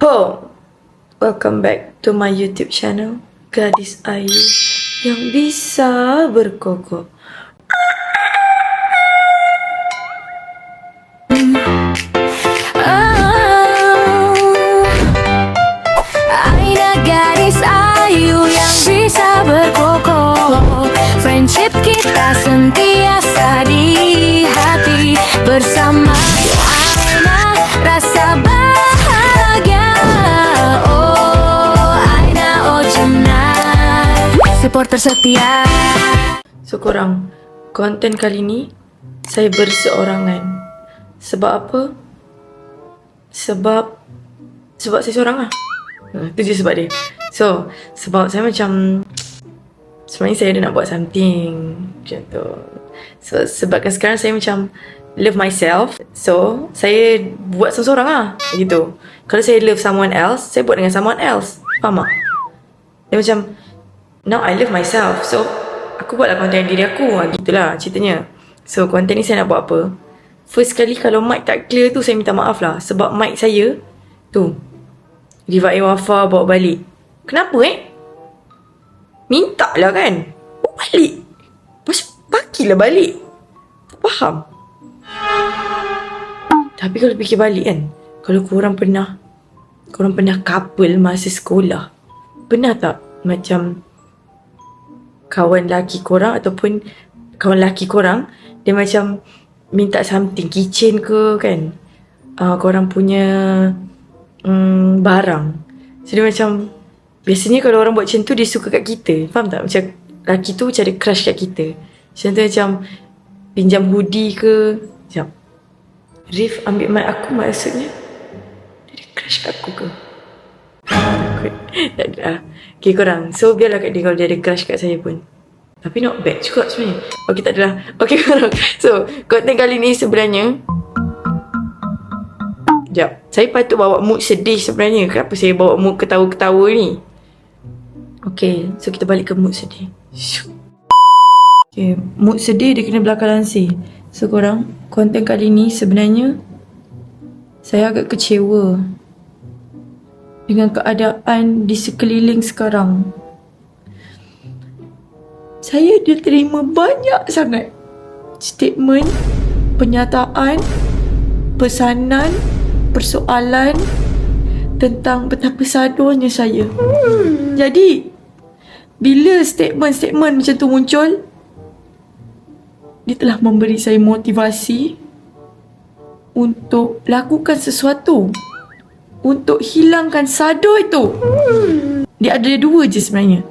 Ho! Welcome back to my YouTube channel, Gadis Ayu yang bisa berkokok. Aina gadis Ayu yang bisa berkokok. Friendship kita sentiasa di hati. Bersama Aina rasa bahagia. Oh Aina, oh Junai, supporter setia. So korang, konten kali ni saya berseorangan. Sebab apa? Sebab saya seorang lah. Itu je sebab dia. So, sebab saya macam sebenarnya saya ada nak buat something macam tu. So, sebabkan sekarang saya macam love myself. So, saya buat seorang lah. Gitu. Kalau saya love someone else, saya buat dengan someone else. Faham tak? Dia macam, now I love myself. So, aku buatlah konten diri aku. Gitulah ceritanya. So, konten ni saya nak buat apa? First kali kalau mic tak clear tu, saya minta maaf lah. Sebab mic saya tu Riva Wafa bawa balik. Kenapa minta lah kan. Bawa balik. Pakilah balik. Tak faham. Tapi kalau fikir balik kan, kalau korang pernah couple masa sekolah, pernah tak macam kawan lelaki korang ataupun kawan lelaki korang, dia macam minta something, kitchen ke kan, korang punya barang. So dia macam, biasanya kalau orang buat macam tu, dia suka kat kita. Faham tak? Macam lelaki tu macam ada crush kat kita. Contoh macam pinjam hoodie ke. Macam Rif ambil mic aku, maksudnya dia ada crush kat aku ke? Takut. Tak ada lah. Okay korang, so biarlah kat dia kalau dia ada crush kat saya pun. Tapi not bad juga sebenarnya. Okay tak adalah. Okay korang, so konten kali ni sebenarnya, sekejap, saya patut bawa mood sedih sebenarnya. Kenapa saya bawa mood ketawa-ketawa ni? Okay, so kita balik ke mood sedih. Okay, mood sedih dia kena belakang lansir. So korang, konten kali ni sebenarnya saya agak kecewa dengan keadaan di sekeliling sekarang. Saya dah terima banyak sangat statement, pernyataan, pesanan, persoalan tentang betapa sadarnya saya. Jadi, bila statement-statement macam tu muncul, dia telah memberi saya motivasi untuk lakukan sesuatu, untuk hilangkan sadar itu. Dia ada dua je sebenarnya.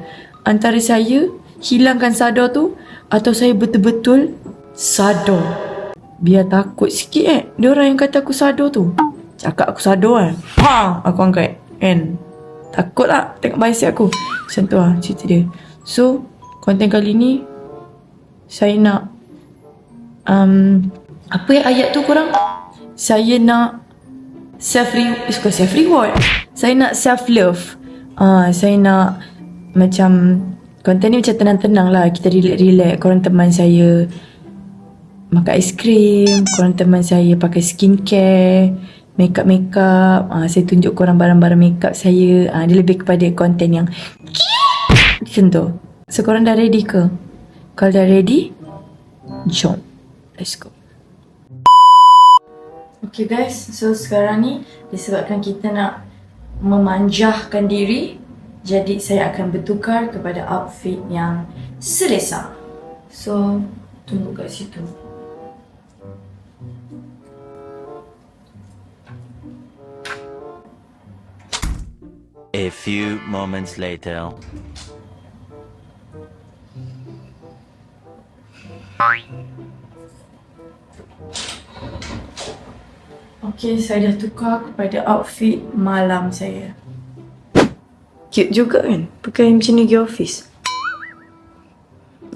Antara saya hilangkan sadar tu, atau saya betul-betul sadar. Biar takut sikit dia orang yang kata aku sadar tu. Cakap aku sadar kan, aku angkat kan. Takut lah tengok mindset aku. Macam tu lah cerita dia. So konten kali ni saya nak apa ayat tu korang? Saya nak self reward. Saya nak self love. Saya nak macam konten ni macam tenang-tenang lah. Kita relax. Korang teman saya makan aiskrim, korang teman saya pakai skincare, makeup. Saya tunjuk korang barang-barang makeup saya. Dia lebih kepada konten yang macam tu. So korang dah ready ke? Kalau dah ready, jom, let's go. Okay guys, so sekarang ni disebabkan kita nak memanjahkan diri, jadi saya akan bertukar kepada outfit yang selesa. So tunggu kat situ. A few moments later. Okay, saya dah tukar kepada outfit malam saya. Cute juga kan? Pakai macam ni pergi office.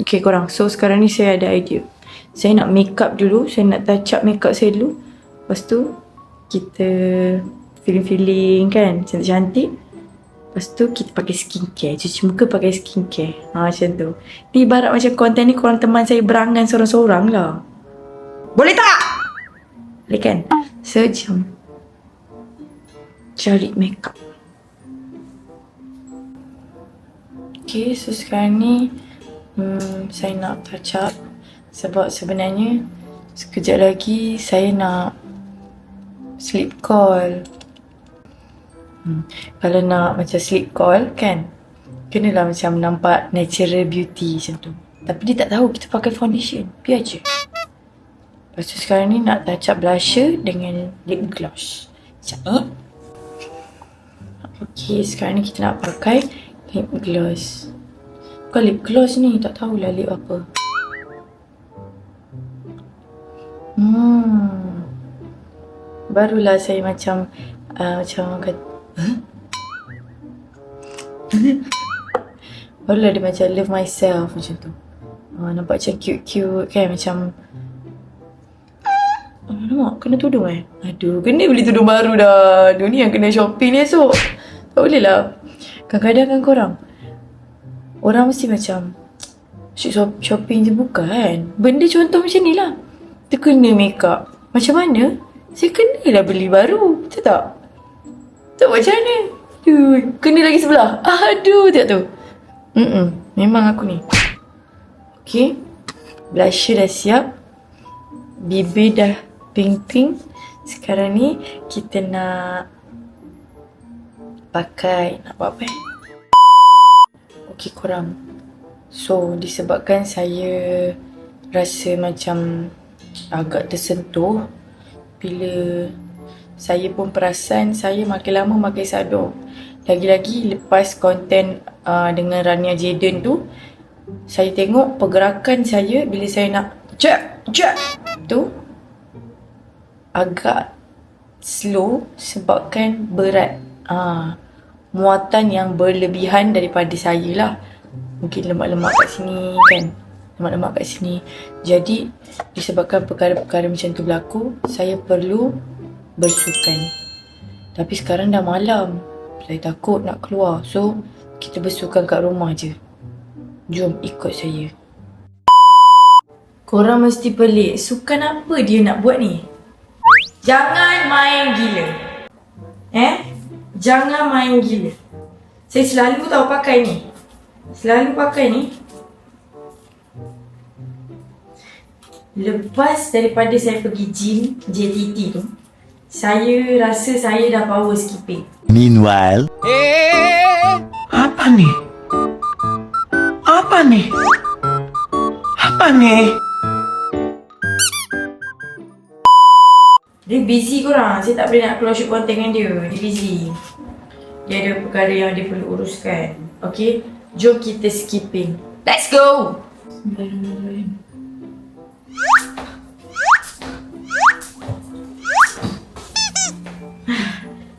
Okay korang, so sekarang ni saya ada idea. Saya nak makeup dulu. Saya nak touch up makeup saya dulu. Lepas tu kita feeling-feeling kan, cantik-cantik. Lepas tu kita pakai skincare. Cuci muka pakai skincare. Macam tu. Ni ibarat macam konten ni korang teman saya berangan seorang-seorang lah. Boleh tak? Boleh kan? So jom cari makeup. Okay, so sekarang ni saya nak touch up. Sebab sebenarnya sekejap lagi saya nak sleep call. Kalau nak macam sleep call kan, kenalah macam nampak natural beauty macam tu. Tapi dia tak tahu kita pakai foundation. Biar je. Lepas tu sekarang ni nak touch up blusher dengan lip gloss. Cantik. Okay, sekarang ni kita nak pakai lip gloss. Bukan lip gloss ni, tak tahulah lip apa. Barulah saya macam kata, barulah dia macam love myself macam tu. Nampak macam cute-cute kan, macam nampak kena tudung Aduh, kena beli tudung baru dah. Aduh, ni yang kena shopping ni esok. Tak boleh lah. Kadang-kadang kan korang, orang mesti macam shopping je bukan. Benda contoh macam ni lah. Kita kena makeup. Macam mana? Saya kenalah beli baru. Betul tak? Tak macam mana? Aduh, kena lagi sebelah. Aduh, tak tu. Memang aku ni. Okay. Blusher dah siap. Bibir dah pink-pink. Sekarang ni kita nak pakai, nak buat apa Okay korang. So disebabkan saya rasa macam agak tersentuh bila saya pun perasan saya makin lama makin sadar. Lagi-lagi lepas konten dengan Rania Jaden tu, saya tengok pergerakan saya bila saya nak jab tu agak slow sebabkan berat. Muatan yang berlebihan daripada saya lah. Mungkin lemak-lemak kat sini kan. Lemak-lemak kat sini. Jadi disebabkan perkara-perkara macam tu berlaku, saya perlu bersukan. Tapi sekarang dah malam. Saya takut nak keluar. So kita bersukan kat rumah je. Jom ikut saya. Korang mesti pelik. Sukan apa dia nak buat ni? Jangan main gila. Jangan main gila. Saya selalu tahu pakai ni. Selalu pakai ni. Lepas daripada saya pergi gym JTT tu, saya rasa saya dah power skipping. Meanwhile, Apa ni? Apa ni? Apa ni? Dia busy korang. Saya tak boleh nak keluar shoot content dengan dia. Dia busy. Dia ada perkara yang dia perlu uruskan. Okay? Jom kita skipping. Let's go!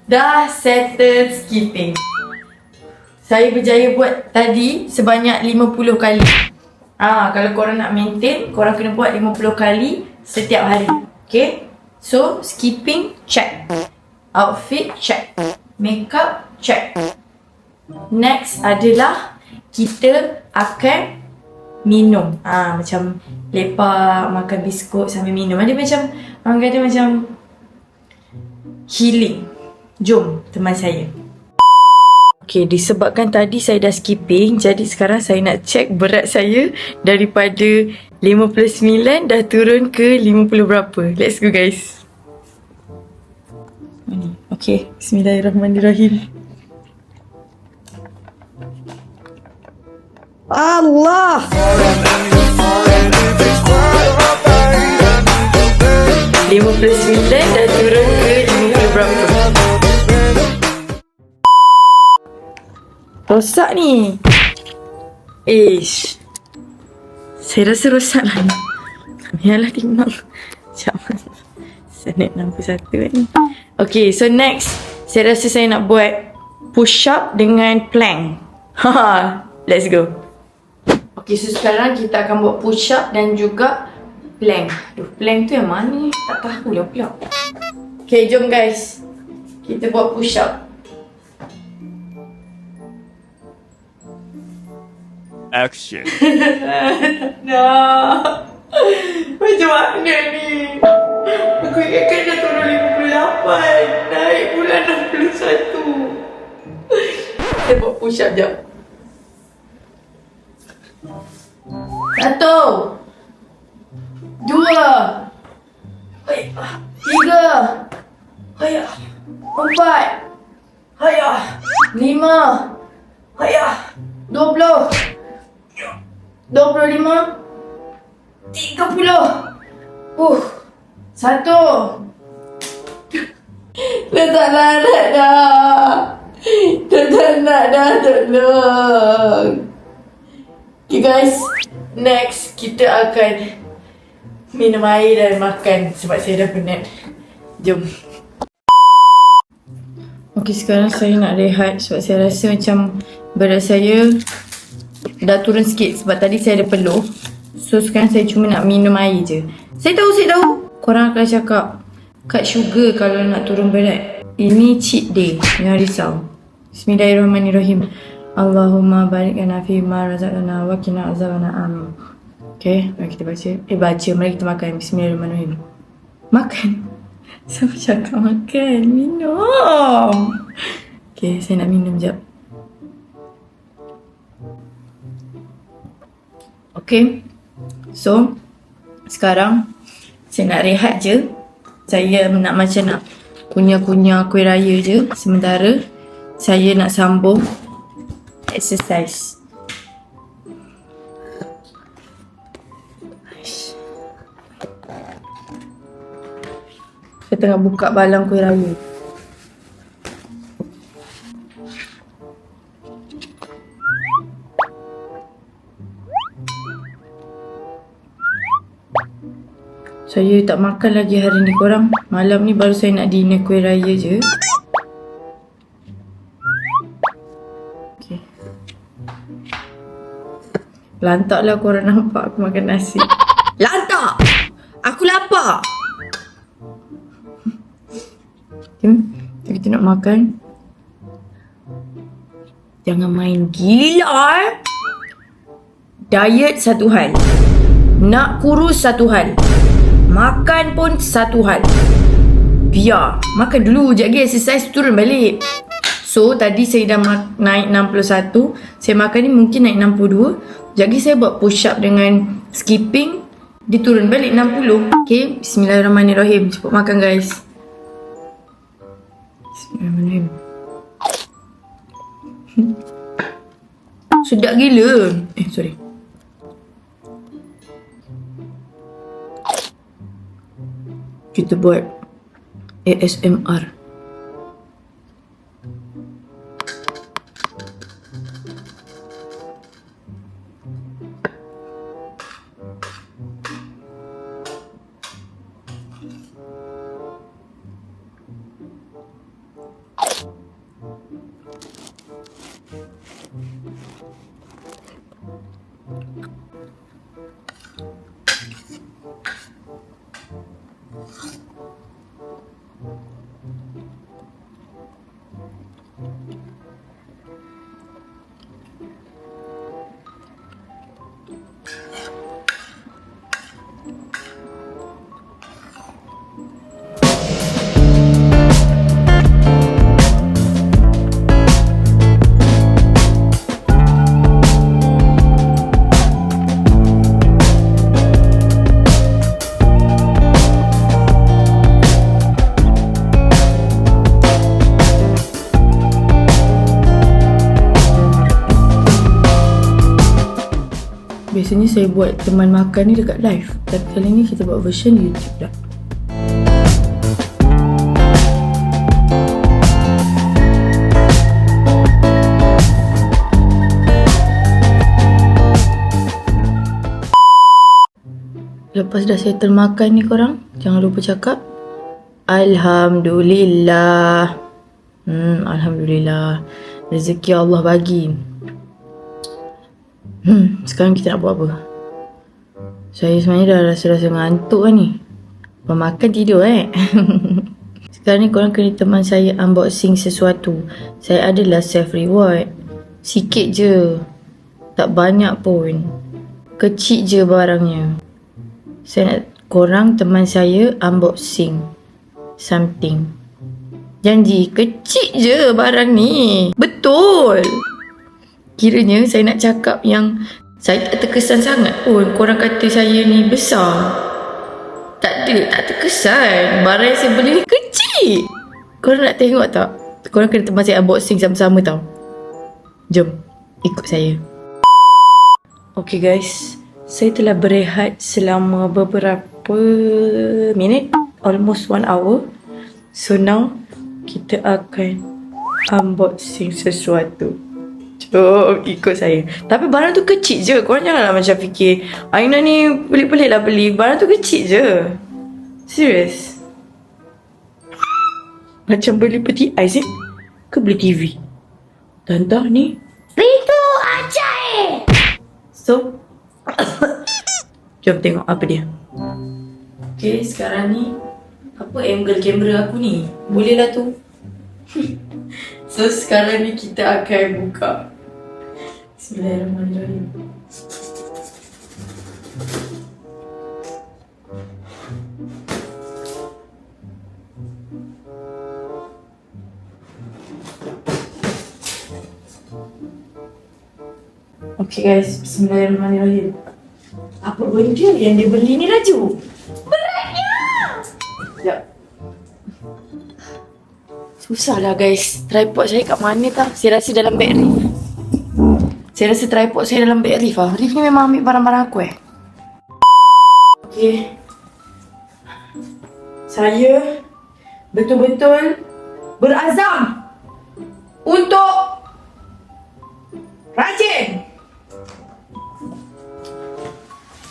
Dah settle skipping. Saya berjaya buat tadi sebanyak 50 kali. Kalau korang nak maintain, korang kena buat 50 kali setiap hari. Okay? So, skipping, check. Outfit, check. Makeup, check. Next adalah kita akan minum. Macam lepak, makan biskut sambil minum. Dia macam, orang kata macam healing. Jom, teman saya. Okay, disebabkan tadi saya dah skipping, jadi sekarang saya nak check berat saya daripada 59 dah turun ke 50 berapa. Let's go guys. Okay, bismillahirrahmanirrahim. Allah! $59 dah turun ke 50 berapa. Rosak ni. Saya rasa rosak lah ni. Yalah timbang. Macam mana? Senit 61 ni. Okay, so next. Saya rasa saya nak buat push up dengan plank. Let's go. Okay, so sekarang kita akan buat push up dan juga plank. Plank tu yang mana ni? Tak tahulah pula. Okay, jom guys. Kita buat push up. action. Macam mana ni? Aku ingatkan dah turun 58. dapat naik bulan 61. Saya buat push up jap. 1 2 3 4 5 20 25 30 1 Dah tak larat dah. Dah tak nak dah, tolong. Okay guys, next kita akan minum air dan makan sebab saya dah penat. Jom. Okay, sekarang saya nak rehat sebab saya rasa macam berat saya dah turun sikit sebab tadi saya ada peluh. So sekarang saya cuma nak minum air je. Saya tahu. Korang akan cakap cut sugar kalau nak turun berat. Ini cheat day, jangan risau. Bismillahirrahmanirrahim. Allahumma barik lana fi ma razaqtana wa qina azabannar. Amin. Okay, mari kita baca. Baca, mari kita makan. Bismillahirrahmanirrahim. Makan. Siapa cakap makan? Minum. Okay, saya nak minum jap. Okay, so sekarang saya nak rehat je. Saya nak macam nak kunyah-kunyah kuih raya je. Sementara saya nak sambung exercise. Saya tengah buka balang kuih raya. Saya tak makan lagi hari ni korang. Malam ni baru saya nak dinner kuih raya je. Okay. Lantaklah korang nampak aku makan nasi. Lantak! Aku lapar! Jom, kita nak makan. Jangan main gila. Diet satu hal. Nak kurus satu hal. Makan pun satu hal. Biar makan dulu, sekejap lagi exercise turun balik. So tadi saya dah naik 61. Saya makan ni mungkin naik 62. Sekejap lagi saya buat push up dengan skipping. Dia turun balik 60. Okay, bismillahirrahmanirrahim. Cepat makan guys. Bismillahirrahmanirrahim. Sedap gila. Sorry. Kita buat ASMR. Biasanya saya buat teman makan ni dekat live, tapi kali ni kita buat version YouTube dah. Lepas dah settle makan ni korang, jangan lupa cakap Alhamdulillah. Alhamdulillah. Rezeki Allah bagi. Sekarang kita nak buat apa? Saya sebenarnya dah rasa-rasa ngantuk kan ni. Makan tidur Sekarang ni korang kena teman saya unboxing sesuatu. Saya adalah self reward. Sikit je. Tak banyak pun. Kecil je barangnya. Saya nak korang teman saya unboxing something. Janji, kecil je barang ni. Betul. Kiranya saya nak cakap yang saya tak terkesan sangat pun. Korang kata saya ni besar. Tak ada, tak terkesan. Barang yang saya beli ni kecil. Korang nak tengok tak? Korang kena teman saya unboxing sama-sama tau. Jom, ikut saya. Okay guys, saya telah berehat selama beberapa minit. Almost 1 hour. So now, kita akan unboxing sesuatu. Jom ikut saya. Tapi barang tu kecil je. Korang janganlah macam fikir Aina ni pelik-pelik lah beli. Barang tu kecil je. Serius. Macam beli peti ais eh? Ke beli TV? Tanda ni Itu ajaib. so jom tengok apa dia. Okay, sekarang ni apa angle kamera aku ni? Boleh lah tu. So sekarang ni kita akan buka. Bismillahirrahmanirrahim. Okay guys, bismillahirrahmanirrahim. Apa benda yang dia beli ni Raju? Beratnya! Sekejap. Susahlah guys. Tripod saya kat mana tak? Saya rasa dalam beg Rif. Saya rasa tripod saya dalam beg Rif lah. Rif ni memang ambil barang-barang aku Okay. Saya betul-betul berazam untuk rajin.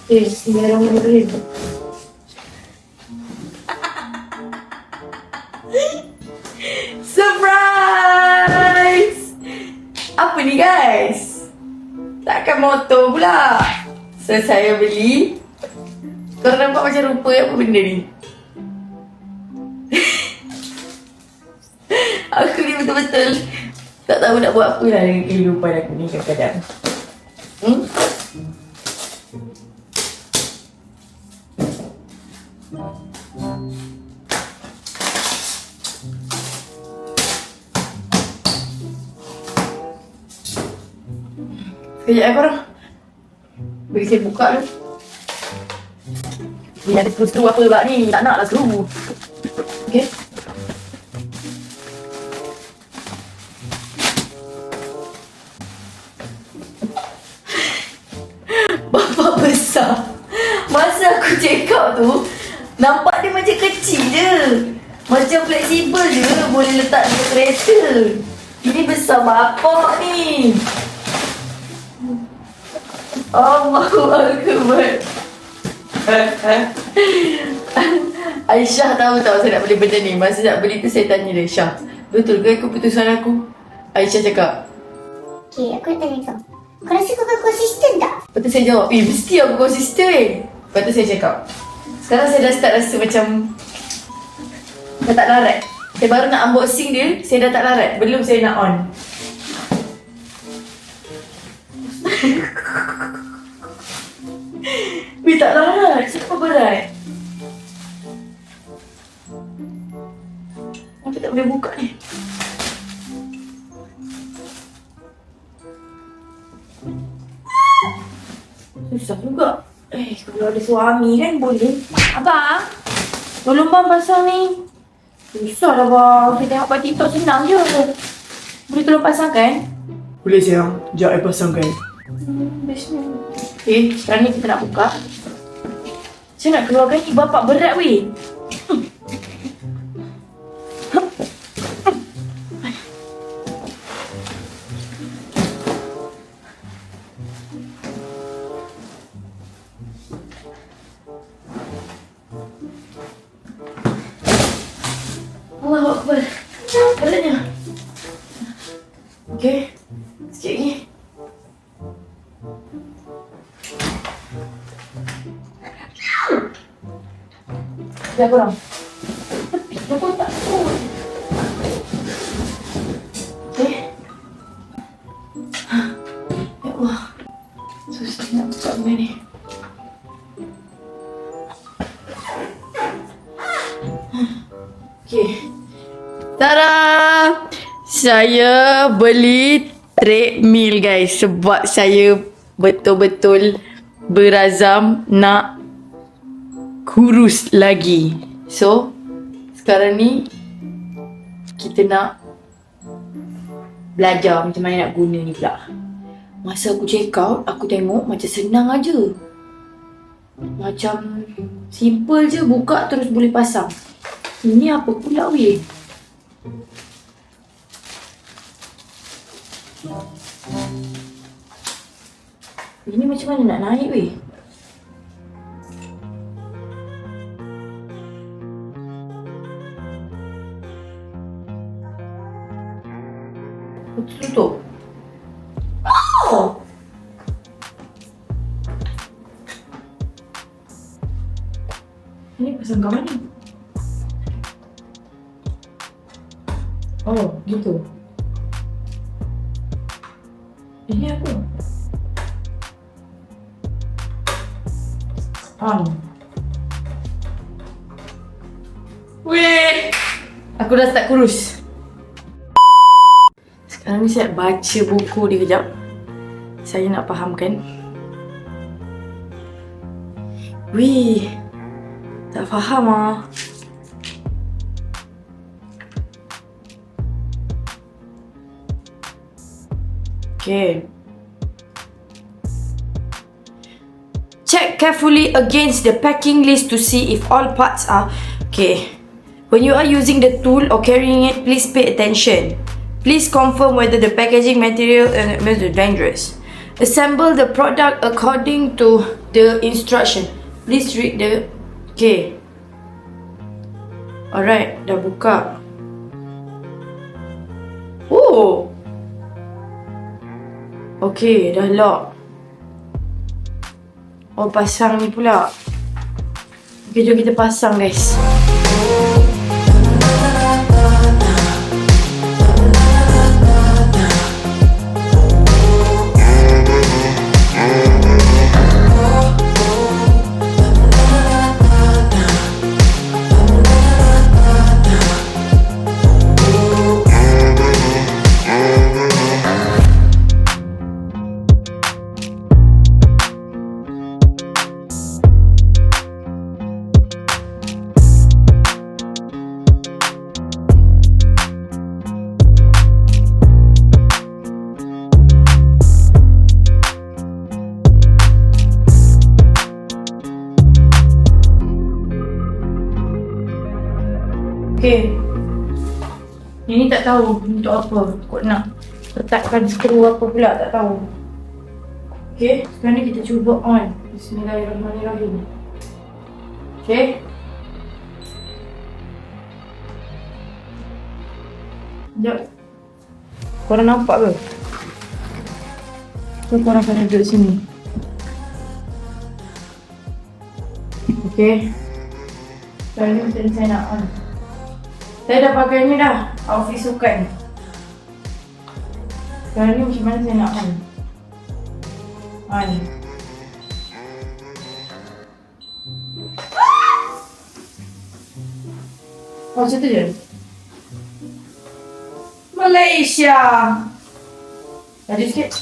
Bismillahirrahmanirrahim. Surprise! Apa ni guys? Takkan motor pula. So saya beli. Korang nampak macam rupa apa benda ni? Aku ni betul-betul tak tahu nak buat apa lah dengan kehidupan aku ni kadang-kadang. Sekejap korang. Bagi saya buka dulu. Ni ada skru apa pula ni? Tak nak lah skru. Okay. Bapak besar. Masa aku check out tu, nampak dia macam kecil je. Macam fleksibel je. Boleh letak dekat kereta. Ini besar bapak ni. Allahu Akbar. Aisyah tahu saya nak beli benda ni. Masa nak beli tu saya tanya dia, Syah, betul ke keputusan aku? Aisyah cakap, Okay, aku nak tanya kau. Kau rasa kau konsisten tak? lepas tu saya jawab, mesti aku konsisten. Lepas tu saya cakap, sekarang saya dah start rasa macam dah tak larat. Saya baru nak unboxing dia, saya dah tak larat. Belum saya nak on. Weh, tak larat. Siapa berat? Aku tak boleh buka ni. Susah juga. Kalau ada suami kan boleh. Abang, tolong bang pasang ni. Susah lah bang. Saya tengok kat TikTok senang je. Boleh tolong pasangkan? Boleh sayang. Sekejap saya pasangkan. Bismillah. Okay, sekarang ni kita nak buka. Saya nak keluarkan ni. Bapak berat weh. Allahu Akbar. Beratnya. Okay. Sikit lagi. Sekejap korang. Kenapa tak tahu? Okay. Ya Allah. Susah nak buka benda ni. Okay. Tada! Saya beli treadmill guys sebab saya betul-betul berazam nak kurus lagi. So, sekarang ni kita nak belajar macam mana nak guna ni pula. Masa aku check out, aku tengok macam senang aja. Macam simple je, buka terus boleh pasang. Ini apa pula weh? Ini macam mana nak naik weh? Tutup. Oh! Ini pasang kat mana? Oh, gitu. Ini apa? Weh! Aku dah start kurus. Sekarang ni saya baca buku dia kejap. Saya nak fahamkan. Weh, tak faham ah. Okay. Check carefully against the packing list to see if all parts are okay. When you are using the tool or carrying it, please pay attention. Please confirm whether the packaging material is dangerous. Assemble the product according to the instruction. Please read the... Okay. Alright, dah buka. Oh! Okay, dah lock. Oh, pasang ni pula. Okay, jom kita pasang guys. Okay. Ini tak tahu untuk apa. Kok nak letakkan skru apa pula, tak tahu. Okay, sekarang ni kita cuba on. Bismillahirrahmanirrahim. Okay. Sekejap. Korang nampak ke? So korang kena duduk sini. Okay. Sekarang ni macam saya nak on. Saya dah pakai ni dah, outfit sukan. Sekarang ni macam mana saya nak on? On. Oh, macam tu je? Malaysia! Laju sikit.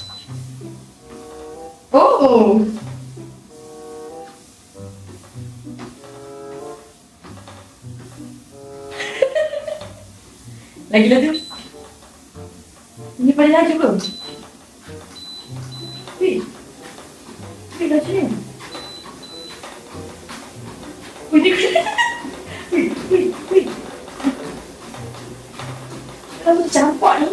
Oh! Lagi laju. Ini paling laju ke? Wih. Wih, laju ni. Wih, ni. Wih. Kenapa campak ni?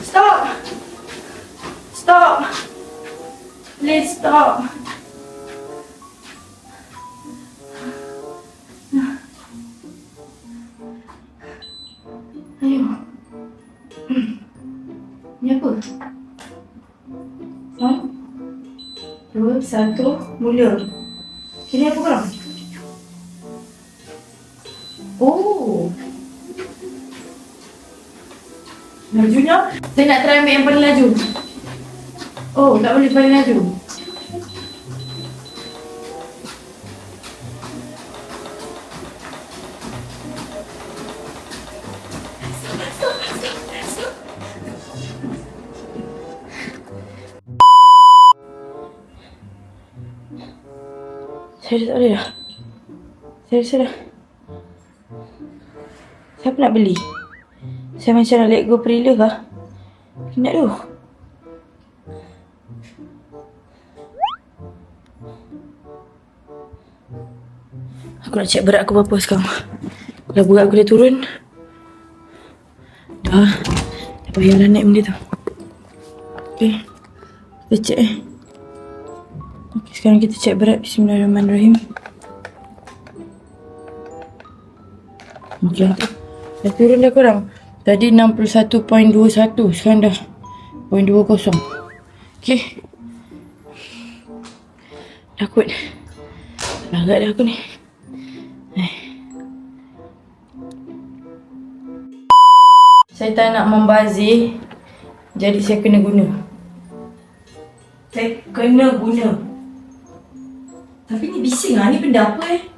Stop! Stop! Please stop! Ayo. Ni apa? 1, 2, 1, mula. Ini apa korang? Oh! Lajunya, saya nak try ambil yang paling laju. Oh, tak boleh paling laju. Saya tak boleh dah. Saya rasa dah. Siapa nak beli? Saya macam nak let go Prila kah? Penat tu. Aku nak check berat aku berapa sekarang. Kalau berat aku dah turun. Dah payah dah naik benda tu. Okay. Kita check Okay, sekarang kita check berat. Bismillahirrahmanirrahim. Okay, dah turun dah korang. Tadi 61.21. Sekarang dah 0.20. Okay. Takut. Lagat dah aku ni. Saya tak nak membazir. Jadi saya kena guna. Saya kena guna. Tapi ni bising lah. Ni benda apa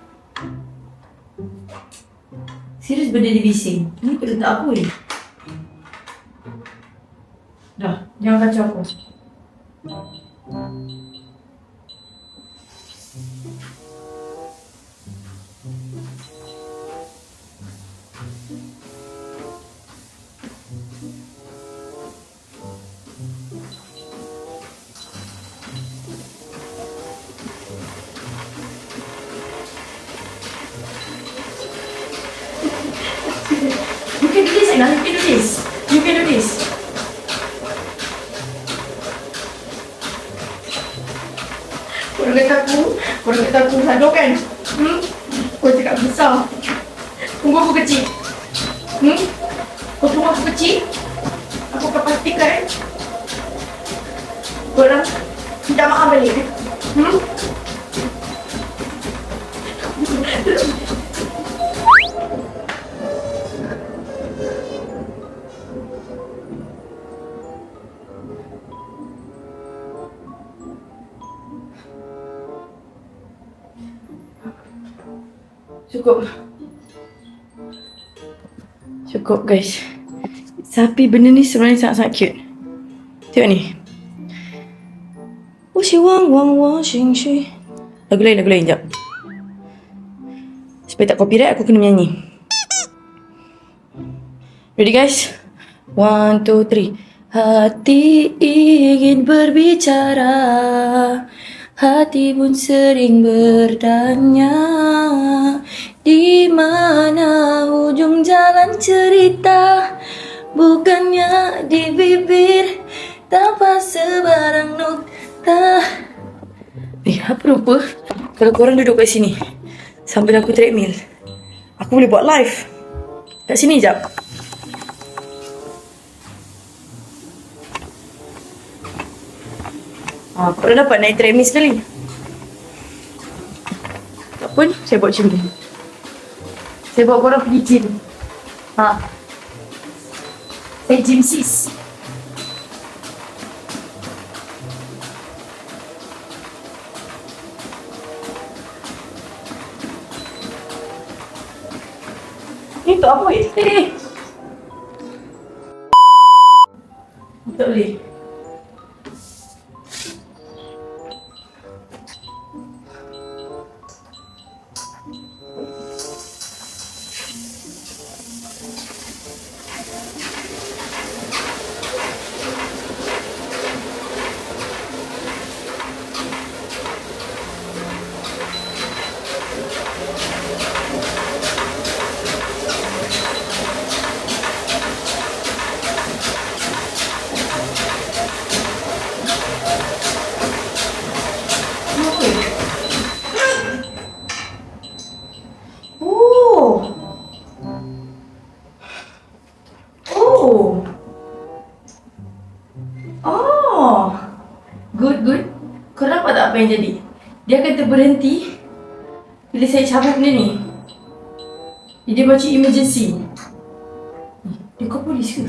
Serius benda dia bising. Ni aku letak apa ni? Dah, jangan kacau aku. You can do this, Aina. You can do this. You can do this. Korang kata aku sado kan? Kau cakap besar. Tunggu aku kecil. Kau tunggu aku kecil. Aku akan pastikan korang minta maaf balik. Cukup guys. Tapi benda ni sebenarnya sangat-sangat cute. Tengok ni. Wushi wang wang wang xing xi. Lagu lain jap. Supaya tak copyright aku kena menyanyi. Ready guys? 1, 2, 3. Hati ingin berbicara, hati pun sering bertanya, di mana ujung jalan cerita? Bukannya di bibir tanpa sebarang nota. Apa rupa kalau korang duduk kat sini sambil aku treadmill, aku boleh buat live kat sini jap. Korang dapat naik treadmill sekali. Tak pun, saya buat macam ni. Saya bawa korang pergi gym. Saya gym sis. Ni untuk apa ni? Tak boleh. Good. Kau nampak tak apa yang jadi? Dia akan terberhenti bila saya cabut benda ni. Dia macam emergency. Dia kau polis ke?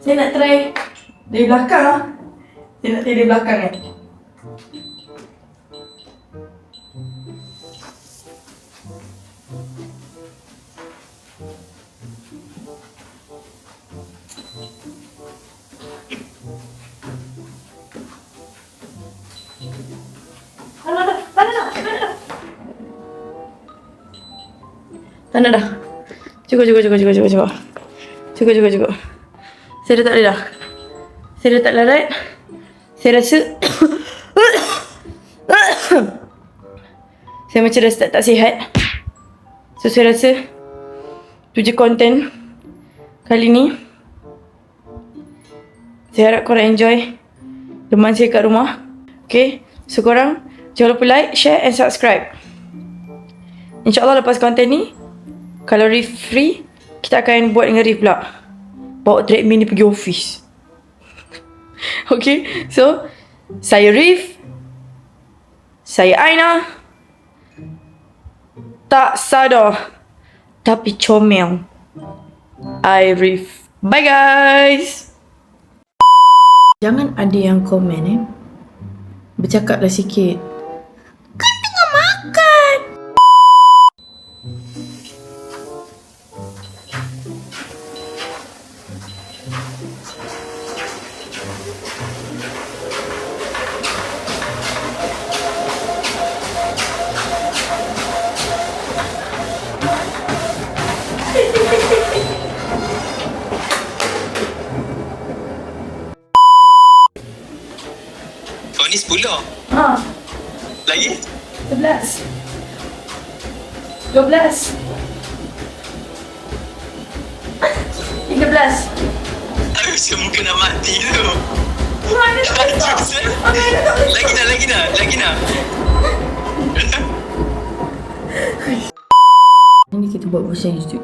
Saya nak try dari belakang lah. Saya nak try dari belakang kan. Tanah dah. Cukup. Cukup. Saya dah tak boleh dah. Saya dah tak larat. Saya rasa saya macam dah start tak sihat. So saya rasa tu je konten kali ni. Saya harap korang enjoy teman saya kat rumah. Okay, so korang jangan lupa like, share and subscribe. InsyaAllah lepas konten ni, kalau Reef free, kita akan buat dengan Reef pula. Bawa treadmill ni pergi office. Okay, so saya Reef, saya Aina. Tak sadar tapi comel. I Reef. Bye guys. Jangan ada yang komen bercakaplah sikit. Kan tengah makan. Oh ni 10. Ha, Lagi? 11. 12. 13. Aku macam muka nak mati tu. Mana tak boleh tak? Lagi nak. Ini kita buat version YouTube.